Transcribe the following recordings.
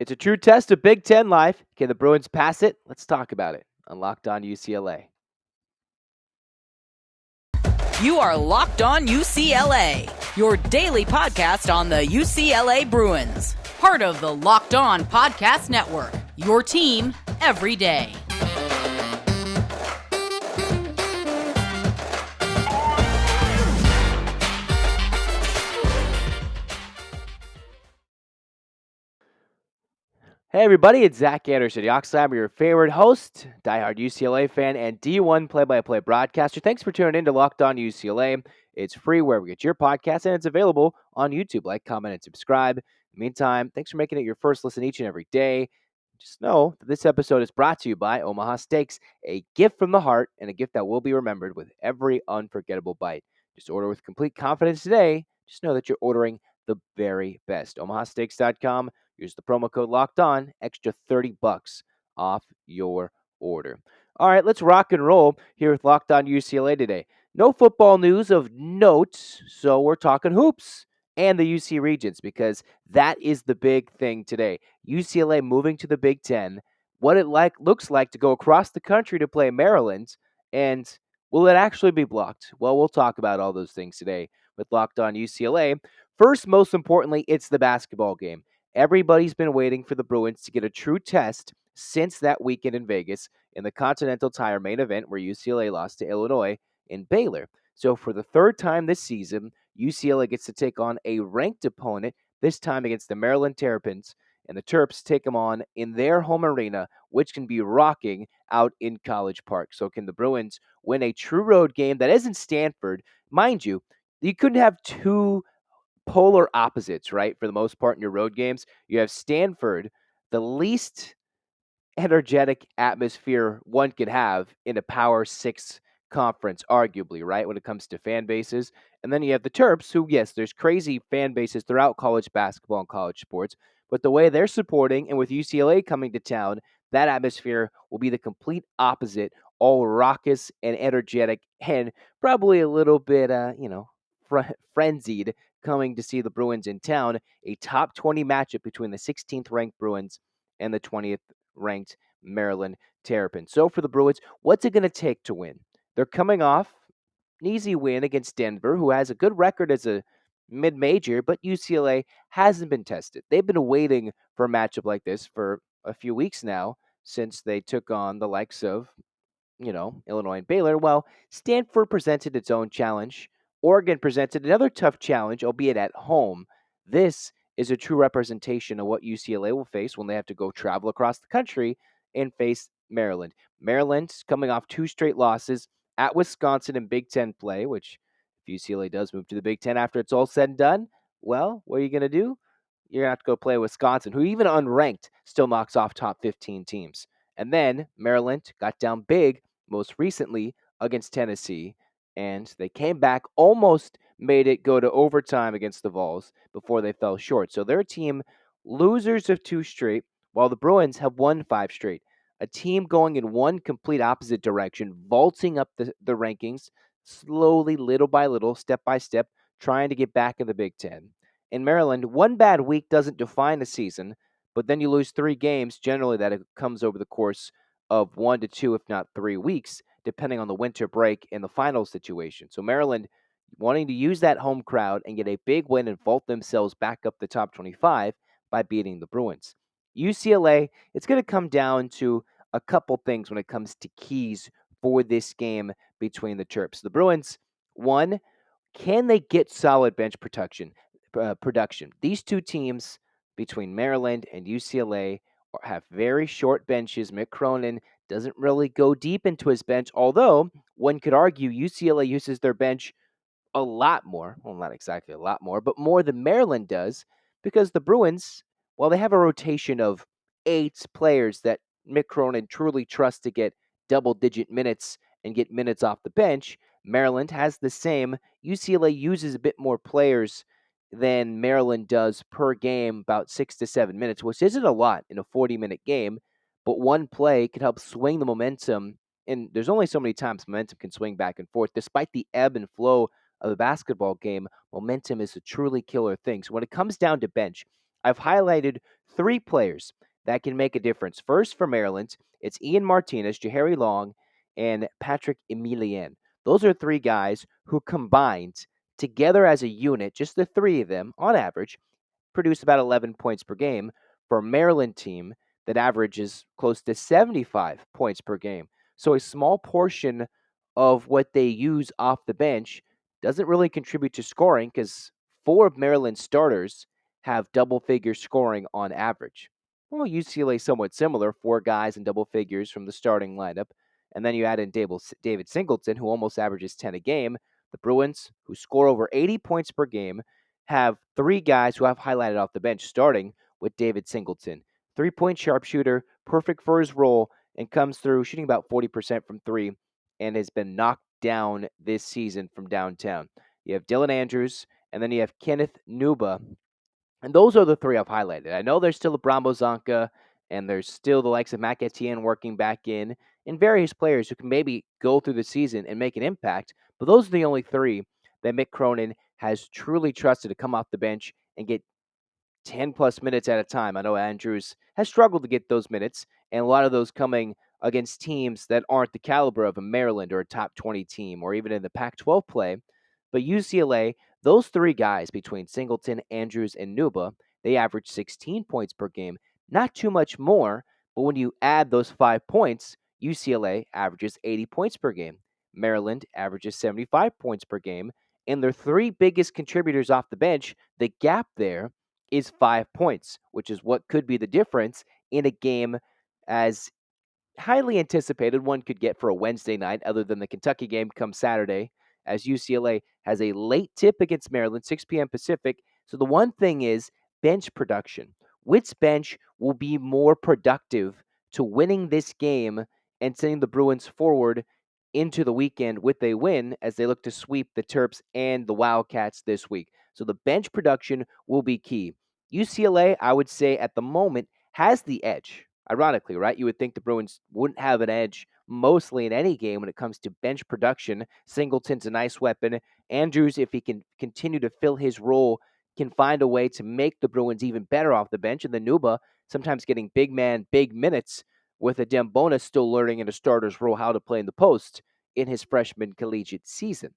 It's a true test of Big Ten life. Can the Bruins pass it? Let's talk about it on Locked On UCLA. You are Locked On UCLA, your daily podcast on the UCLA Bruins. Part of the Locked On Podcast Network, your team every day. Hey everybody, it's Zach Anderson-Yoxsimer, your favorite host, diehard UCLA fan, and D1 play-by-play broadcaster. Thanks for tuning in to Locked On UCLA. It's free wherever you get your podcast, and it's available on YouTube. Like, comment, and subscribe. In the meantime, thanks for making it your first listen each and every day. Just know that this episode is brought to you by Omaha Steaks, a gift from the heart and a gift that will be remembered with every unforgettable bite. Just order with complete confidence today. Just know that you're ordering the very best. OmahaSteaks.com. Use the promo code Locked On, extra $30 off your order. All right, let's rock and roll here with Locked On UCLA today. No football news of note, so we're talking hoops and the UC Regents because that is the big thing today. UCLA moving to the Big Ten, what it looks like to go across the country to play Maryland, and will it actually be blocked? Well, we'll talk about all those things today with Locked On UCLA. First, most importantly, it's the basketball game. Everybody's been waiting for the Bruins to get a true test since that weekend in Vegas in the Continental Tire main event where UCLA lost to Illinois in Baylor. So for the third time this season, UCLA gets to take on a ranked opponent, this time against the Maryland Terrapins, and the Terps take them on in their home arena, which can be rocking out in College Park. So can the Bruins win a true road game that isn't Stanford? Mind you, you couldn't have two polar opposites, right? For the most part in your road games, you have Stanford, the least energetic atmosphere one could have in a Power 6 conference, arguably, right? When it comes to fan bases. And then you have the Terps, who, yes, there's crazy fan bases throughout college basketball and college sports, but the way they're supporting and with UCLA coming to town, that atmosphere will be the complete opposite, all raucous and energetic and probably a little bit, frenzied coming to see the Bruins in town, a top 20 matchup between the 16th ranked Bruins and the 20th ranked Maryland Terrapins. So for the Bruins, what's it going to take to win? They're coming off an easy win against Denver, who has a good record as a mid-major, but UCLA hasn't been tested. They've been waiting for a matchup like this for a few weeks now since they took on the likes of Illinois and Baylor. Well, Stanford presented its own challenge. Oregon presented another tough challenge, albeit at home. This is a true representation of what UCLA will face when they have to go travel across the country and face Maryland. Maryland's coming off two straight losses at Wisconsin in Big Ten play, which if UCLA does move to the Big Ten after it's all said and done, well, what are you going to do? You're going to have to go play Wisconsin, who even unranked still knocks off top 15 teams. And then Maryland got down big most recently against Tennessee, and they came back, almost made it go to overtime against the Vols before they fell short. So their team, losers of two straight, while the Bruins have won five straight. A team going in one complete opposite direction, vaulting up the rankings slowly, little by little, step by step, trying to get back in the Big Ten. In Maryland, one bad week doesn't define a season, but then you lose three games. Generally, that comes over the course of 1 to 2, if not 3 weeks, depending on the winter break and the final situation. So Maryland wanting to use that home crowd and get a big win and vault themselves back up the top 25 by beating the Bruins. UCLA, it's going to come down to a couple things when it comes to keys for this game between the Terps. The Bruins, one, can they get solid bench production? These two teams between Maryland and UCLA have very short benches. Mick Cronin doesn't really go deep into his bench, although one could argue UCLA uses their bench a lot more. Well, not exactly a lot more, but more than Maryland does, because the Bruins, while they have a rotation of 8 players that Mick Cronin truly trusts to get double-digit minutes and get minutes off the bench, Maryland has the same. UCLA uses a bit more players than Maryland does per game, about 6 to 7 minutes, which isn't a lot in a 40-minute game, but one play could help swing the momentum. And there's only so many times momentum can swing back and forth. Despite the ebb and flow of a basketball game, momentum is a truly killer thing. So when it comes down to bench, I've highlighted three players that can make a difference. First, for Maryland, it's Ian Martinez, Jahari Long, and Patrick Emilien. Those are three guys who combined together as a unit, just the three of them on average, produce about 11 points per game for a Maryland team that averages close to 75 points per game. So a small portion of what they use off the bench doesn't really contribute to scoring because four of Maryland's starters have double figure scoring on average. Well, UCLA somewhat similar, four guys in double figures from the starting lineup. And then you add in David Singleton, who almost averages 10 a game. The Bruins, who score over 80 points per game, have three guys who I've highlighted off the bench, starting with David Singleton. 3-point sharpshooter, perfect for his role, and comes through shooting about 40% from three and has been knocked down this season from downtown. You have Dylan Andrews, and then you have Kenneth Nuba. And those are the three I've highlighted. I know there's still a Brombo Zonka, and there's still the likes of Mac Etienne working back in, and various players who can maybe go through the season and make an impact. But those are the only three that Mick Cronin has truly trusted to come off the bench and get 10 plus minutes at a time. I know Andrews has struggled to get those minutes, and a lot of those coming against teams that aren't the caliber of a Maryland or a top 20 team or even in the Pac 12 play. But UCLA, those three guys between Singleton, Andrews, and Nuba, they average 16 points per game. Not too much more, but when you add those 5 points, UCLA averages 80 points per game. Maryland averages 75 points per game. And their three biggest contributors off the bench, the gap there is 5 points, which is what could be the difference in a game as highly anticipated one could get for a Wednesday night, other than the Kentucky game come Saturday, as UCLA has a late tip against Maryland, 6 p.m. Pacific. So the one thing is bench production. Which bench will be more productive to winning this game and sending the Bruins forward into the weekend with a win as they look to sweep the Terps and the Wildcats this week? So the bench production will be key. UCLA, I would say at the moment, has the edge. Ironically, right? You would think the Bruins wouldn't have an edge mostly in any game when it comes to bench production. Singleton's a nice weapon. Andrews, if he can continue to fill his role, can find a way to make the Bruins even better off the bench. And then Nuba, sometimes getting big man, big minutes with a Dembona still learning in a starter's role how to play in the post in his freshman collegiate season.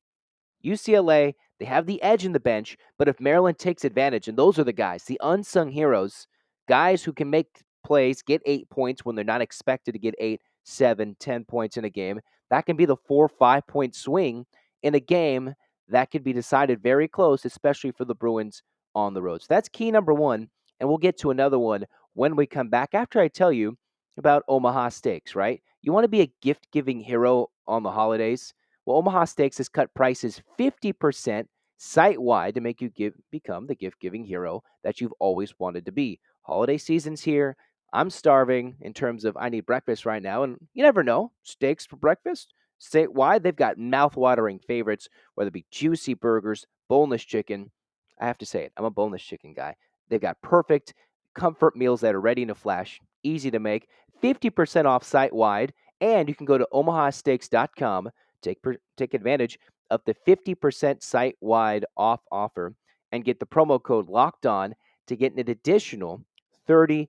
UCLA, they have the edge in the bench, but if Maryland takes advantage, and those are the guys, the unsung heroes, guys who can make plays, get 8 points when they're not expected to get 8, 7, 10 points in a game, that can be the 4 or 5 point swing in a game that could be decided very close, especially for the Bruins on the road. So that's key number one, and we'll get to another one when we come back after I tell you about Omaha Steaks, right? You want to be a gift giving hero on the holidays? Well, Omaha Steaks has cut prices 50% site wide to make you become the gift giving hero that you've always wanted to be. Holiday season's here. I'm starving in terms of I need breakfast right now, and you never know. Steaks for breakfast? Statewide, they've got mouth-watering favorites, whether it be juicy burgers, boneless chicken. I have to say it, I'm a boneless chicken guy. They've got perfect comfort meals that are ready in a flash, easy to make, 50% off site-wide, and you can go to omahasteaks.com, take advantage of the 50% site-wide off offer, and get the promo code Locked On to get an additional $30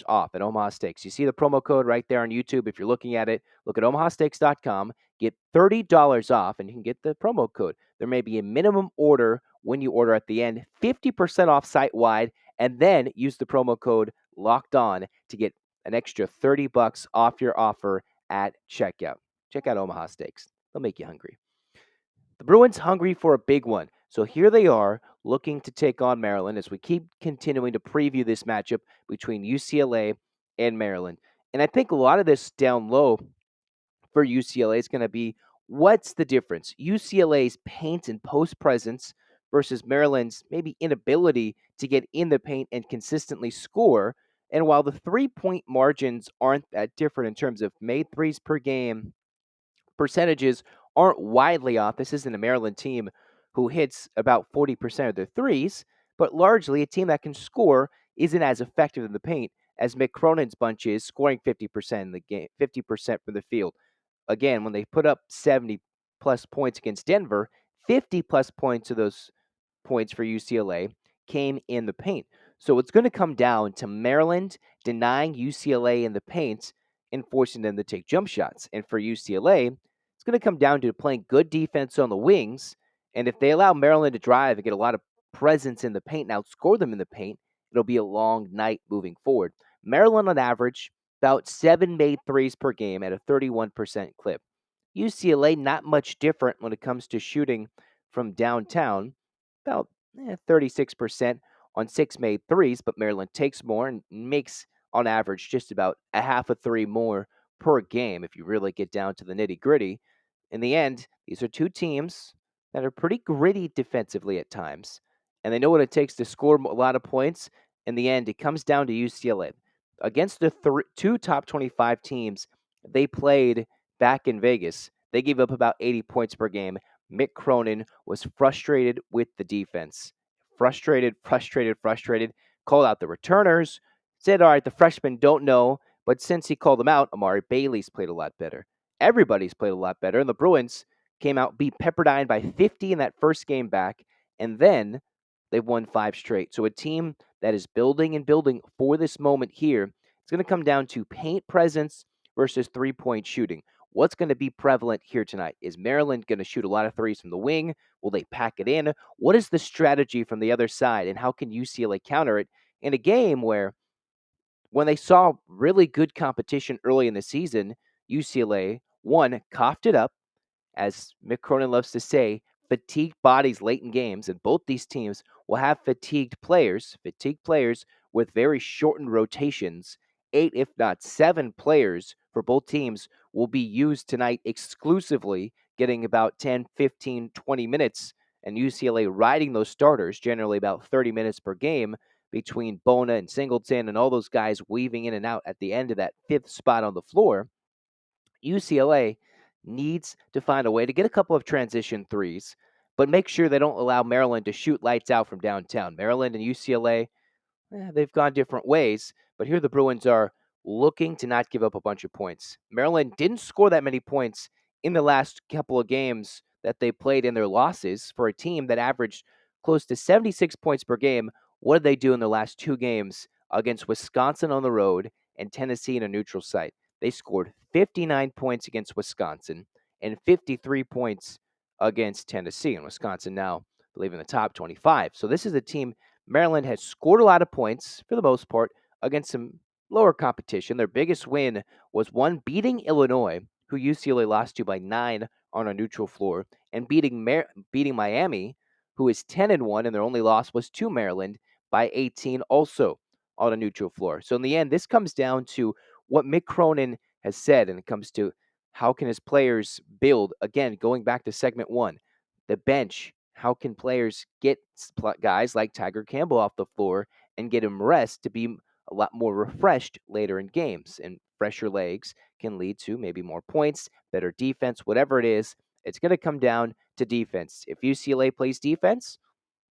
off at Omaha Steaks. You see the promo code right there on YouTube. If you're looking at it, look at omahasteaks.com, get $30 off, and you can get the promo code. There may be a minimum order when you order at the end, 50% off site-wide, and then use the promo code Locked On to get an extra $30 off your offer at checkout. Check out Omaha Steaks. They'll make you hungry. The Bruins hungry for a big one. So here they are looking to take on Maryland as we keep continuing to preview this matchup between UCLA and Maryland. And I think a lot of this down low for UCLA is going to be what's the difference? UCLA's paint and post presence versus Maryland's maybe inability to get in the paint and consistently score. And while the 3-point margins aren't that different in terms of made threes per game, percentages aren't widely off. This isn't a Maryland team who hits about 40% of their threes, but largely a team that can score isn't as effective in the paint as Mick Cronin's bunch is, scoring 50% in the game, 50% from the field. Again, when they put up 70 plus points against Denver, 50 plus points of those points for UCLA came in the paint. So it's going to come down to Maryland denying UCLA in the paint and forcing them to take jump shots. And for UCLA, it's going to come down to playing good defense on the wings. And if they allow Maryland to drive and get a lot of presence in the paint and outscore them in the paint, it'll be a long night moving forward. Maryland, on average, about 7 made threes per game at a 31% clip. UCLA, not much different when it comes to shooting from downtown, about 36% on 6 made threes, but Maryland takes more and makes, on average, just about a half a three more per game if you really get down to the nitty gritty. In the end, these are two teams that are pretty gritty defensively at times, and they know what it takes to score a lot of points. In the end, it comes down to UCLA. Against the two top 25 teams they played back in Vegas, they gave up about 80 points per game. Mick Cronin was frustrated with the defense. Frustrated. Called out the returners. Said, all right, the freshmen don't know. But since he called them out, Amari Bailey's played a lot better. Everybody's played a lot better. And the Bruins came out, beat Pepperdine by 50 in that first game back. And then they've won 5 straight. So a team that is building and building for this moment here, it's going to come down to paint presence versus three-point shooting. What's going to be prevalent here tonight? Is Maryland going to shoot a lot of threes from the wing? Will they pack it in? What is the strategy from the other side, and how can UCLA counter it in a game where, when they saw really good competition early in the season, UCLA, one, coughed it up, as Mick Cronin loves to say, fatigued bodies late in games, and both these teams will have fatigued players with very shortened rotations. 8, if not 7 players for both teams will be used tonight exclusively, getting about 10, 15, 20 minutes, and UCLA riding those starters, generally about 30 minutes per game, between Bona and Singleton and all those guys weaving in and out at the end of that 5th spot on the floor. UCLA needs to find a way to get a couple of transition threes, but make sure they don't allow Maryland to shoot lights out from downtown. Maryland and UCLA, they've gone different ways, but here the Bruins are looking to not give up a bunch of points. Maryland didn't score that many points in the last couple of games that they played in their losses for a team that averaged close to 76 points per game. What did they do in the last 2 games against Wisconsin on the road and Tennessee in a neutral site? They scored 59 points against Wisconsin and 53 points against Tennessee. And Wisconsin now, I believe, in the top 25. So this is a team. Maryland has scored a lot of points, for the most part, against some lower competition. Their biggest win was one beating Illinois, who UCLA lost to by 9 on a neutral floor, and beating Miami, who is 10-1, and their only loss was to Maryland by 18, also on a neutral floor. So in the end, this comes down to what Mick Cronin has said, and it comes to how can his players build. Again, going back to segment 1, the bench. How can players get guys like Tiger Campbell off the floor and get him rest to be a lot more refreshed later in games? And fresher legs can lead to maybe more points, better defense, whatever it is. It's going to come down to defense. If UCLA plays defense,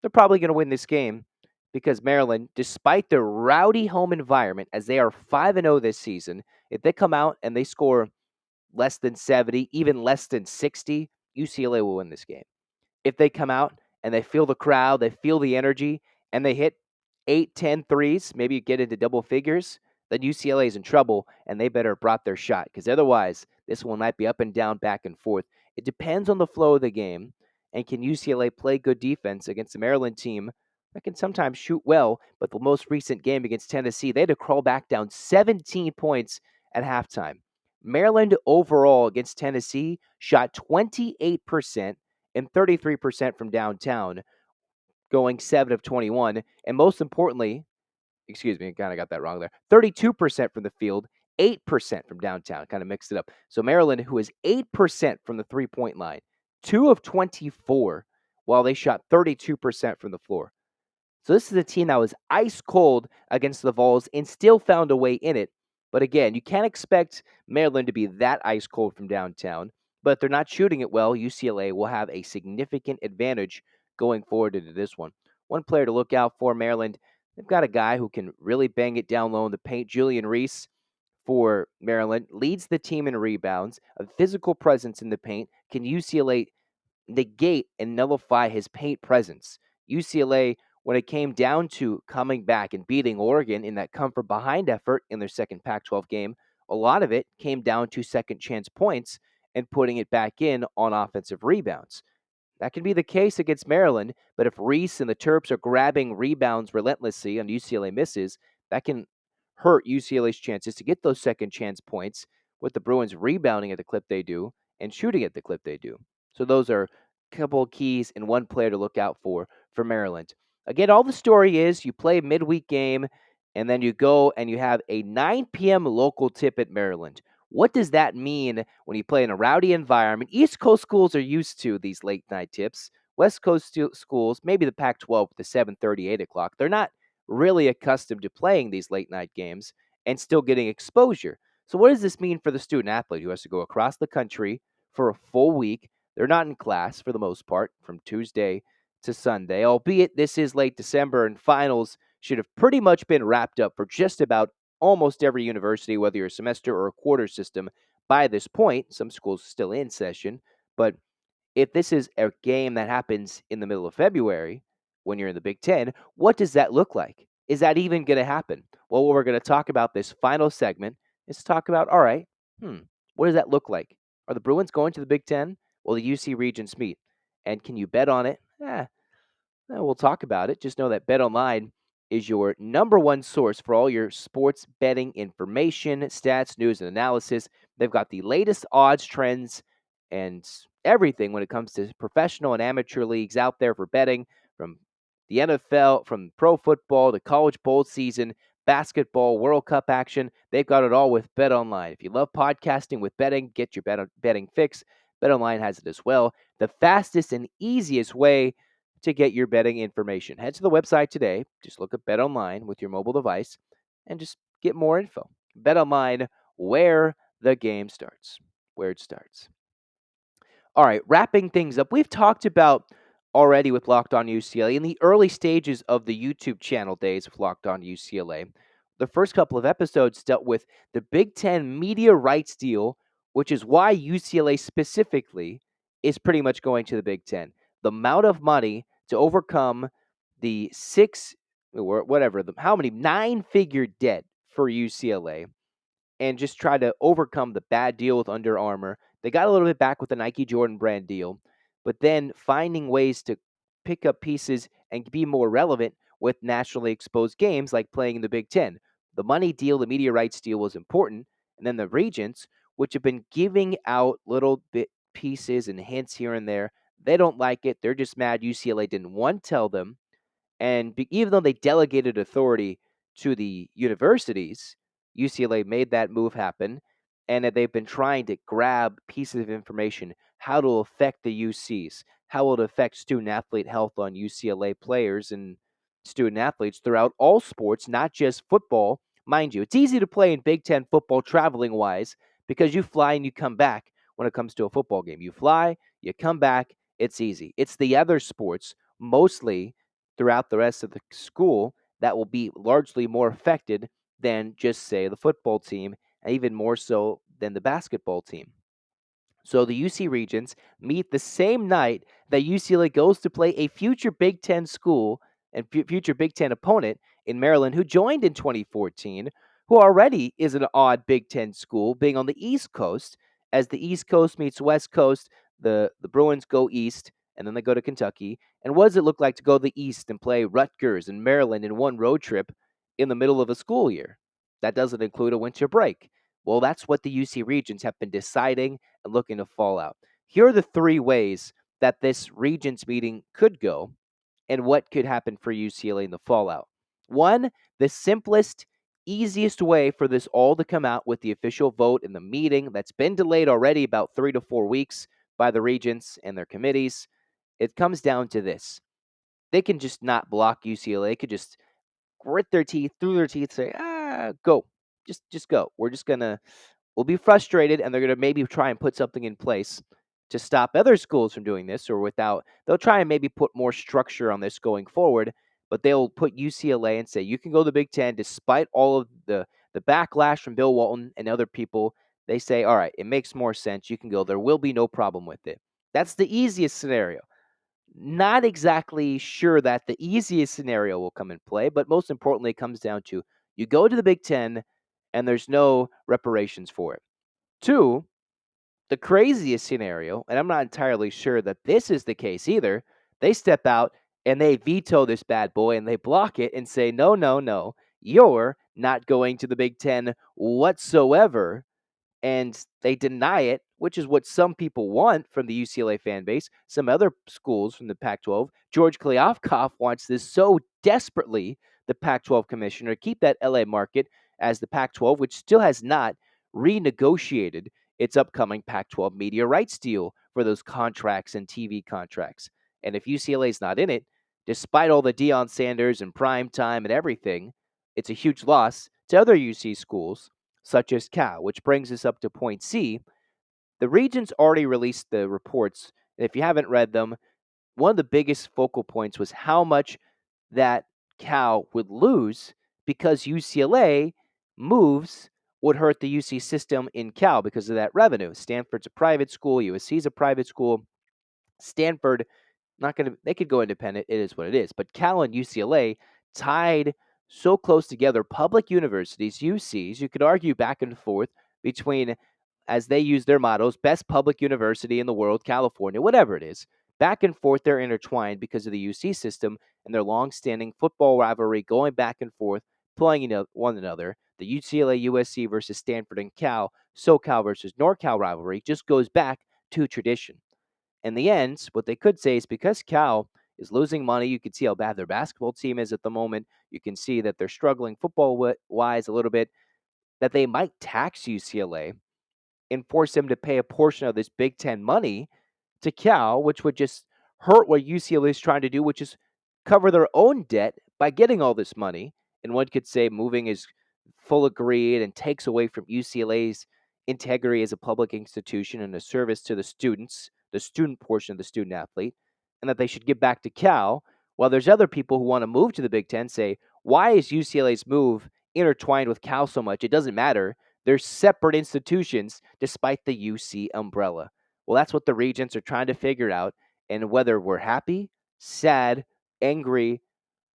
they're probably going to win this game, because Maryland, despite their rowdy home environment, as they are 5-0 this season, if they come out and they score less than 70, even less than 60, UCLA will win this game. If they come out and they feel the crowd, they feel the energy, and they hit 8, 10 threes, maybe get into double figures, then UCLA is in trouble, and they better have brought their shot, because otherwise this one might be up and down, back and forth. It depends on the flow of the game, and can UCLA play good defense against a Maryland team that can sometimes shoot well, but the most recent game against Tennessee, they had to crawl back down 17 points at halftime. Maryland overall against Tennessee shot 28% and 33% from downtown, going 7 of 21. And most importantly, excuse me, I kind of got that wrong there, 32% from the field, 8% from downtown. Kind of mixed it up. So Maryland, who is 8% from the three-point line, 2 of 24, while they shot 32% from the floor. So this is a team that was ice cold against the Vols and still found a way in it. But again, you can't expect Maryland to be that ice cold from downtown. But if they're not shooting it well, UCLA will have a significant advantage going forward into this one. One player to look out for, Maryland, they've got a guy who can really bang it down low in the paint. Julian Reese for Maryland leads the team in rebounds, a physical presence in the paint. Can UCLA negate and nullify his paint presence? UCLA when it came down to coming back and beating Oregon in that come from behind effort in their second Pac 12 game, a lot of it came down to second chance points and putting it back in on offensive rebounds. That can be the case against Maryland, but if Reese and the Terps are grabbing rebounds relentlessly and UCLA misses, that can hurt UCLA's chances to get those second chance points with the Bruins rebounding at the clip they do and shooting at the clip they do. So those are a couple of keys and one player to look out for Maryland. Again, all the story is you play a midweek game and then you go and you have a 9 p.m. local tip at Maryland. What does that mean when you play in a rowdy environment? East Coast schools are used to these late night tips. West Coast schools, maybe the Pac 12 with the 7:30, 8 o'clock, they're not really accustomed to playing these late night games and still getting exposure. So, what does this mean for the student athlete who has to go across the country for a full week? They're not in class for the most part from Tuesday to Sunday, albeit this is late December and finals should have pretty much been wrapped up for just about almost every university, whether you're a semester or a quarter system, by this point. Some schools still in session, but if this is a game that happens in the middle of February when you're in the Big Ten, what does that look like? Is that even going to happen? Well, what we're going to talk about this final segment is talk about, all right, what does that look like? Are the Bruins going to the Big Ten? Will the UC Regents meet? And can you bet on it? We'll talk about it. Just know that BetOnline is your number one source for all your sports betting information, stats, news, and analysis. They've got the latest odds, trends, and everything when it comes to professional and amateur leagues out there for betting, from the NFL, from pro football to college bowl season, basketball, World Cup action. They've got it all with BetOnline. If you love podcasting with betting, get your betting fix. BetOnline has it as well. The fastest and easiest way to get your betting information. Head to the website today. Just look at BetOnline with your mobile device and just get more info. BetOnline, where the game starts, where it starts. All right, wrapping things up. We've talked about already with Locked On UCLA in the early stages of the YouTube channel days of Locked On UCLA. The first couple of episodes dealt with the Big Ten media rights deal, which is why UCLA specifically is pretty much going to the Big Ten. The amount of money to overcome the six, or whatever, how many, 9-figure debt for UCLA and just try to overcome the bad deal with Under Armour. They got a little bit back with the Nike Jordan brand deal, but then finding ways to pick up pieces and be more relevant with nationally exposed games like playing in the Big Ten. The money deal, the media rights deal was important. And then the Regents, which have been giving out little bit pieces and hints here and there, they don't like it. They're just mad UCLA didn't want to tell them. And even though they delegated authority to the universities, UCLA made that move happen, and that they've been trying to grab pieces of information, how it'll affect the UCs, how it'll affect student athlete health on UCLA players and student athletes throughout all sports, not just football. Mind you, it's easy to play in Big Ten football traveling wise because you fly and you come back when it comes to a football game. You fly, you come back, it's easy. It's the other sports, mostly throughout the rest of the school, that will be largely more affected than just, say, the football team, and even more so than the basketball team. So the UC Regents meet the same night that UCLA goes to play a future Big Ten school and future Big Ten opponent in Maryland, who joined in 2014, who already is an odd Big Ten school, being on the East Coast. As the East Coast meets West Coast, the Bruins go east, and then they go to Kentucky. And what does it look like to go to the East and play Rutgers and Maryland in one road trip in the middle of a school year? That doesn't include a winter break. Well, that's what the UC Regents have been deciding and looking to fall out. Here are the three ways that this Regents meeting could go and what could happen for UCLA in the fallout. One, the simplest, easiest way for this all to come out with the official vote in the meeting that's been delayed already about 3 to 4 weeks by the Regents and their committees. It comes down to this. They can just not block UCLA. They could just grit their teeth, through their teeth, say, go. Just go. We'll be frustrated, and they're gonna maybe try and put something in place to stop other schools from doing this, or they'll try and maybe put more structure on this going forward, but they'll put UCLA and say, you can go to the Big Ten despite all of the backlash from Bill Walton and other people. They say, all right, it makes more sense. You can go. There will be no problem with it. That's the easiest scenario. Not exactly sure that the easiest scenario will come in play, but most importantly, it comes down to you go to the Big Ten and there's no reparations for it. Two, the craziest scenario, and I'm not entirely sure that this is the case either, they step out and they veto this bad boy and they block it and say, no, no, no, you're not going to the Big Ten whatsoever, and they deny it, which is what some people want from the UCLA fan base. Some other schools from the Pac 12, George Kliavkoff wants this so desperately, the Pac 12 commissioner, to keep that LA market as the Pac 12, which still has not renegotiated its upcoming Pac 12 media rights deal for those contracts and TV contracts. And if UCLA is not in it, despite all the Deion Sanders and prime time and everything, it's a huge loss to other UC schools such as Cal, which brings us up to point C. The Regents already released the reports. And if you haven't read them, one of the biggest focal points was how much that Cal would lose because UCLA moves would hurt the UC system in Cal because of that revenue. Stanford's a private school, USC's a private school. Stanford not going to, they could go independent. It is what it is. But Cal and UCLA tied so close together, public universities, UCs, you could argue back and forth between, as they use their mottos, best public university in the world, California, whatever it is. Back and forth, they're intertwined because of the UC system and their long-standing football rivalry going back and forth, playing one another. The UCLA USC versus Stanford and Cal, SoCal versus NorCal rivalry just goes back to tradition. In the end, what they could say is because Cal is losing money, you can see how bad their basketball team is at the moment. You can see that they're struggling football wise a little bit, that they might tax UCLA and force them to pay a portion of this Big Ten money to Cal, which would just hurt what UCLA is trying to do, which is cover their own debt by getting all this money. And one could say moving is full of greed and takes away from UCLA's integrity as a public institution and a service to the students, the student portion of the student athlete, and that they should give back to Cal. While there's other people who want to move to the Big Ten say, why is UCLA's move intertwined with Cal so much? It doesn't matter. They're separate institutions despite the UC umbrella. Well, that's what the Regents are trying to figure out. And whether we're happy, sad, angry,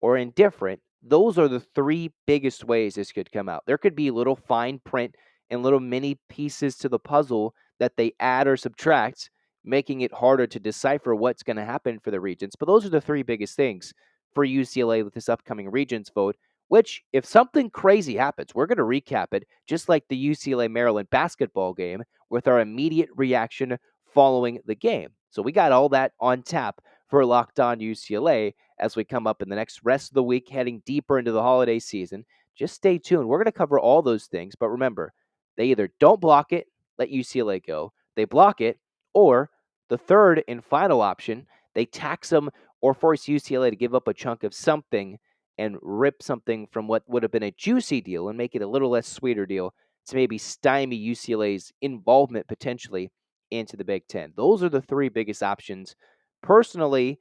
or indifferent, those are the three biggest ways this could come out. There could be little fine print and little mini pieces to the puzzle that they add or subtract, making it harder to decipher what's going to happen for the Regents. But those are the three biggest things for UCLA with this upcoming Regents vote, which, if something crazy happens, we're going to recap it just like the UCLA Maryland basketball game with our immediate reaction following the game. So we got all that on tap for Locked On UCLA as we come up in the next rest of the week, heading deeper into the holiday season. Just stay tuned. We're going to cover all those things, but remember, they either don't block it, let UCLA go, they block it, or the third and final option, they tax them or force UCLA to give up a chunk of something and rip something from what would have been a juicy deal and make it a little less sweeter deal to maybe stymie UCLA's involvement potentially into the Big Ten. Those are the three biggest options. Personally,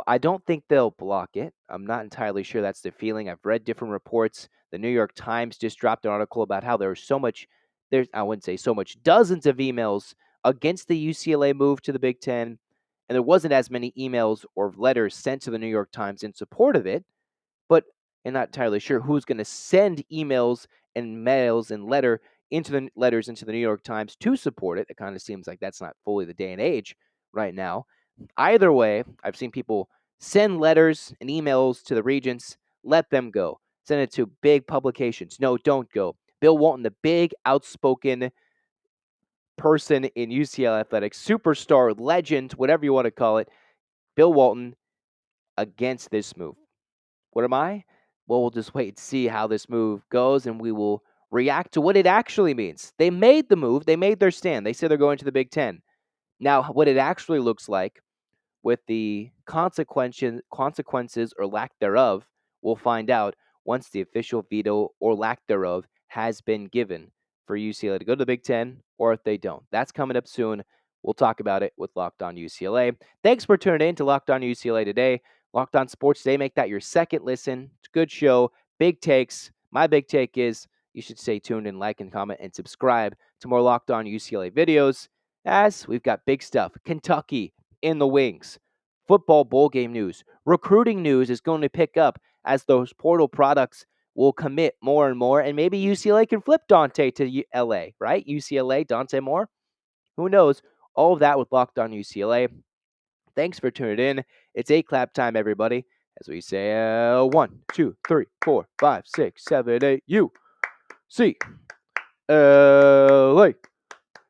I don't think they'll block it. I'm not entirely sure that's the feeling. I've read different reports. The New York Times just dropped an article about how I wouldn't say so much, dozens of emails against the UCLA move to the Big Ten. And there wasn't as many emails or letters sent to the New York Times in support of it. But I'm not entirely sure who's going to send emails and mails and letters into the New York Times to support it. It kind of seems like that's not fully the day and age right now. Either way, I've seen people send letters and emails to the Regents. Let them go. Send it to big publications. No, don't go. Bill Walton, the big outspoken person in UCLA athletics, superstar, legend, whatever you want to call it, Bill Walton against this move. What am I? Well, we'll just wait and see how this move goes, and we will react to what it actually means. They made the move. They made their stand. They said they're going to the Big Ten. Now, what it actually looks like with the consequences or lack thereof, we'll find out once the official veto or lack thereof has been given for UCLA to go to the Big Ten, or if they don't. That's coming up soon. We'll talk about it with Locked On UCLA. Thanks for tuning in to Locked On UCLA today. Locked On Sports Today. Make that your second listen. It's a good show. Big takes. My big take is you should stay tuned and like and comment and subscribe to more Locked On UCLA videos as we've got big stuff. Kentucky in the wings. football bowl game news. Recruiting news is going to pick up as those portal products will commit more and more, and maybe UCLA can flip Dante to LA, right? UCLA, Dante Moore. Who knows? All of that with Locked On UCLA. Thanks for tuning in. It's A clap time, everybody. As we say, 1, 2, 3, 4, 5, 6, 7, 8, UCLA.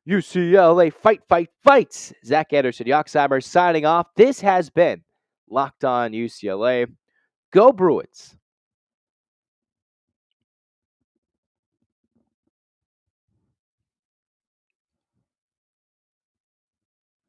UCLA, fight, fight, fights. Zach Anderson-Yoxsimer signing off. This has been Locked On UCLA. Go Bruins.